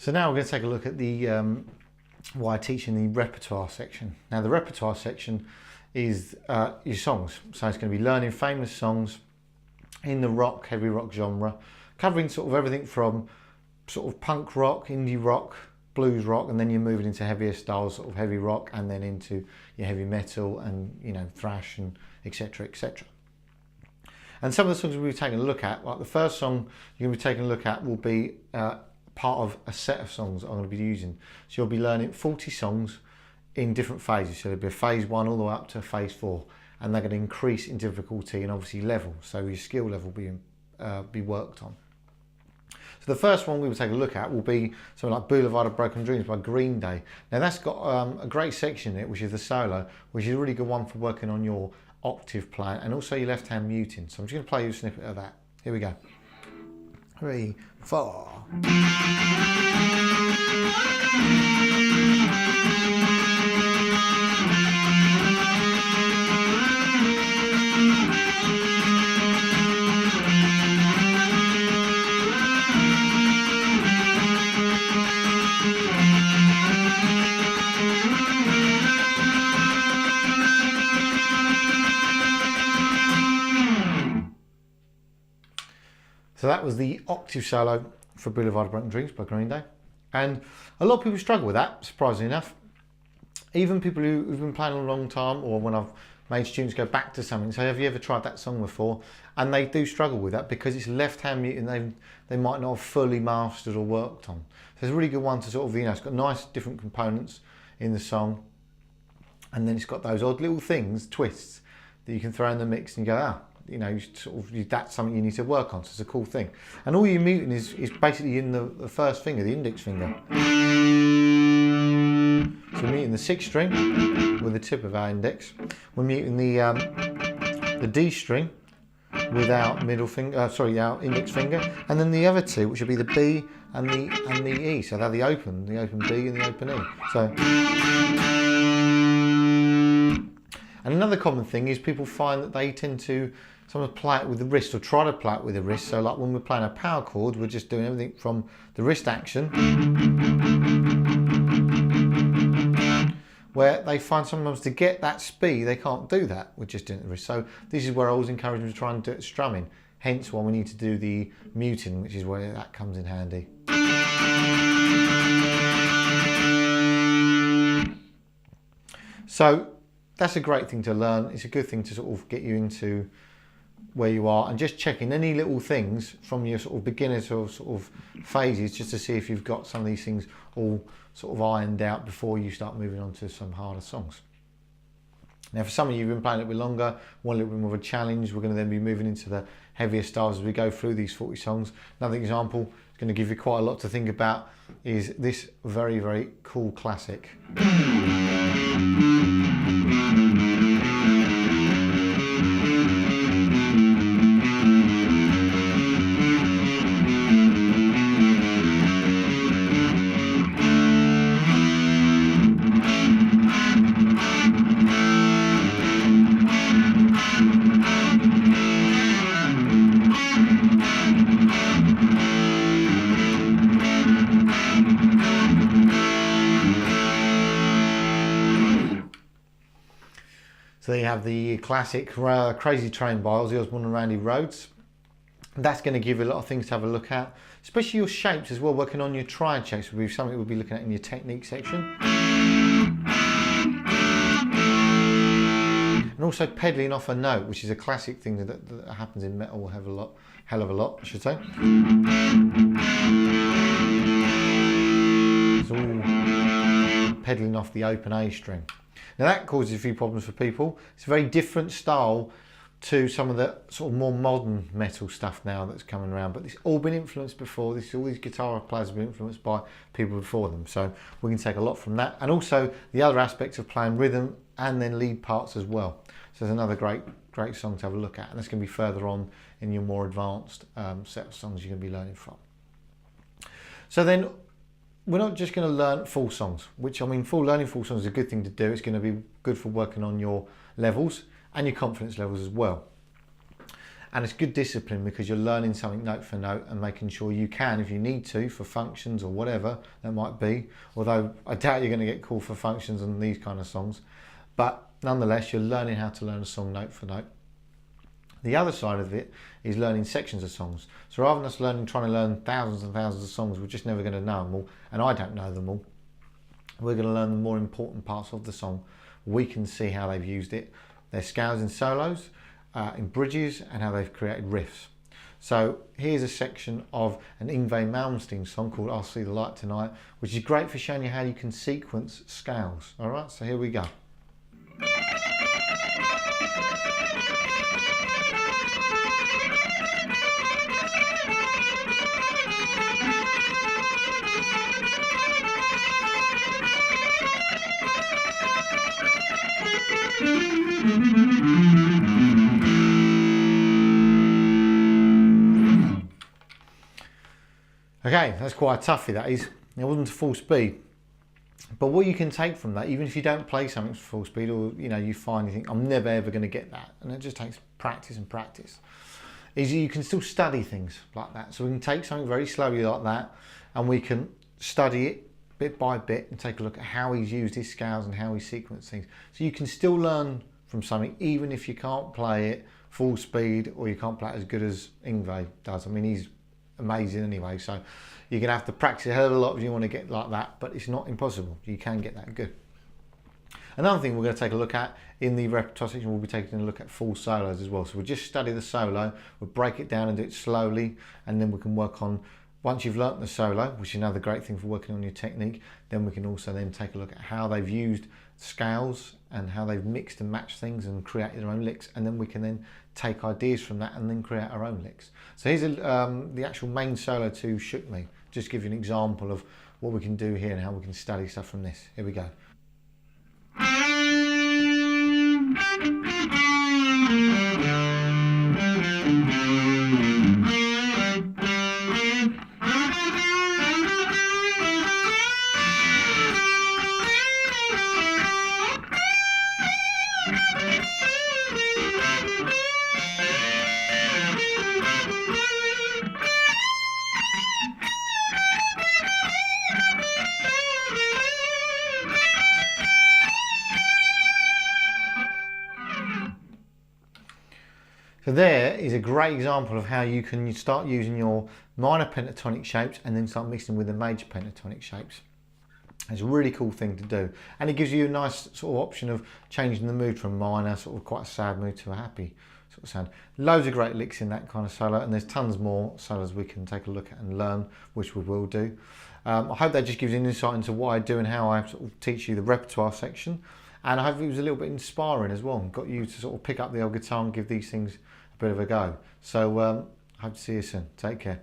So now we're going to take a look at the what I teach in the repertoire section. Now the repertoire section is your songs. So it's going to be learning famous songs in the rock, heavy rock genre, covering sort of everything from sort of punk rock, indie rock, blues rock, and then you're moving into heavier styles, sort of heavy rock, and then into your heavy metal and, you know, thrash and etc, etc. And some of the songs we'll be taking a look at, like the first song you're going to be taking a look at will be part of a set of songs that I'm going to be using. So you'll be learning 40 songs in different phases. So there'll be a phase 1 all the way up to phase 4, and they're going to increase in difficulty and obviously level. So your skill level will be worked on. So the first one we will take a look at will be something like Boulevard of Broken Dreams by Green Day. Now that's got a great section in it, which is the solo, which is a really good one for working on your octave playing and also your left hand muting. So I'm just going to play you a snippet of that. Here we go. 3, 4. So that was the octave solo for Boulevard of Broken Dreams by Green Day. And a lot of people struggle with that, surprisingly enough. Even people who've been playing a long time, or when I've made students go back to something, say, have you ever tried that song before? And they do struggle with that because it's left hand muting they might not have fully mastered or worked on. So it's a really good one to sort of, you know, it's got nice different components in the song. And then it's got those odd little things, twists, that you can throw in the mix and you go, ah, you know, that's something you need to work on, so it's a cool thing. And all your muting is basically in the first finger, the index finger. So we're muting the 6th string with the tip of our index. We're muting the D string with our middle finger, our index finger, and then the other two, which would be the B and the E. So they're the open B and the open E. So. And another common thing is people find that they tend to sometimes play it with the wrist or try to play it with the wrist. So like when we're playing a power chord, we're just doing everything from the wrist action, where they find sometimes to get that speed, they can't do that with just doing the wrist. So this is where I always encourage them to try and do it strumming. Hence why we need to do the muting, which is where that comes in handy. So that's a great thing to learn. It's a good thing to sort of get you into where you are and just checking any little things from your sort of beginner to sort of phases, just to see if you've got some of these things all sort of ironed out before you start moving on to some harder songs. Now for some of you who've been playing a little bit longer, want a little bit more of a challenge, we're going to then be moving into the heavier styles as we go through these 40 songs. Another example, it's going to give you quite a lot to think about, is this very, very cool classic. So there you have the classic Crazy Train by Ozzy Osbourne and Randy Rhoads. That's going to give you a lot of things to have a look at, especially your shapes as well. Working on your triad shapes will be something we'll be looking at in your technique section. And also pedaling off a note, which is a classic thing that happens in metal hell of a lot, I should say. It's all pedaling off the open A string. Now that causes a few problems for people. It's a very different style to some of the sort of more modern metal stuff now that's coming around, but it's all been influenced before. All these guitar players have been influenced by people before them, so we can take a lot from that. And also the other aspects of playing rhythm and then lead parts as well. So there's another great song to have a look at, and that's going to be further on in your more advanced set of songs you're going to be learning from. So then we're not just going to learn full songs, which, I mean, learning full songs is a good thing to do. It's going to be good for working on your levels and your confidence levels as well. And it's good discipline because you're learning something note for note and making sure you can, if you need to, for functions or whatever that might be. Although I doubt you're going to get called for functions on these kind of songs. But nonetheless, you're learning how to learn a song note for note. The other side of it is learning sections of songs. So rather than us trying to learn thousands and thousands of songs, we're just never going to know them all. And I don't know them all. We're going to learn the more important parts of the song. We can see how they've used it, their scales in solos, in bridges, and how they've created riffs. So here's a section of an Yngwie Malmsteen song called I'll See the Light Tonight, which is great for showing you how you can sequence scales. All right, so here we go. Okay, that's quite a toughie, that is. It wasn't full speed. But what you can take from that, even if you don't play something full speed, or you find you think, I'm never ever going to get that, and it just takes practice and practice, is you can still study things like that. So we can take something very slowly like that, and we can study it bit by bit and take a look at how he's used his scales and how he sequenced things. So you can still learn from something, even if you can't play it full speed, or you can't play it as good as Yngwie does. I mean, he's amazing anyway, so you're going to have to practice a hell of a lot if you want to get like that, but it's not impossible. You can get that good. Another thing we're going to take a look at in the repertoire section, we'll be taking a look at full solos as well. So we'll just study the solo, we'll break it down and do it slowly, and then we can work on, once you've learnt the solo, which is another great thing for working on your technique, then we can also then take a look at how they've used scales and how they've mixed and matched things and created their own licks, and then we can then take ideas from that and then create our own licks. So here's the actual main solo to Shook Me. Just give you an example of what we can do here and how we can study stuff from this. Here we go. So there is a great example of how you can start using your minor pentatonic shapes and then start mixing with the major pentatonic shapes. It's a really cool thing to do, and it gives you a nice sort of option of changing the mood from minor, sort of quite a sad mood, to a happy sort of sound. Loads of great licks in that kind of solo, and there's tons more solos we can take a look at and learn, which we will do. I hope that just gives you an insight into what I do and how I sort of teach you the repertoire section, and I hope it was a little bit inspiring as well, and got you to sort of pick up the old guitar and give these things a bit of a go. So I hope to see you soon. Take care.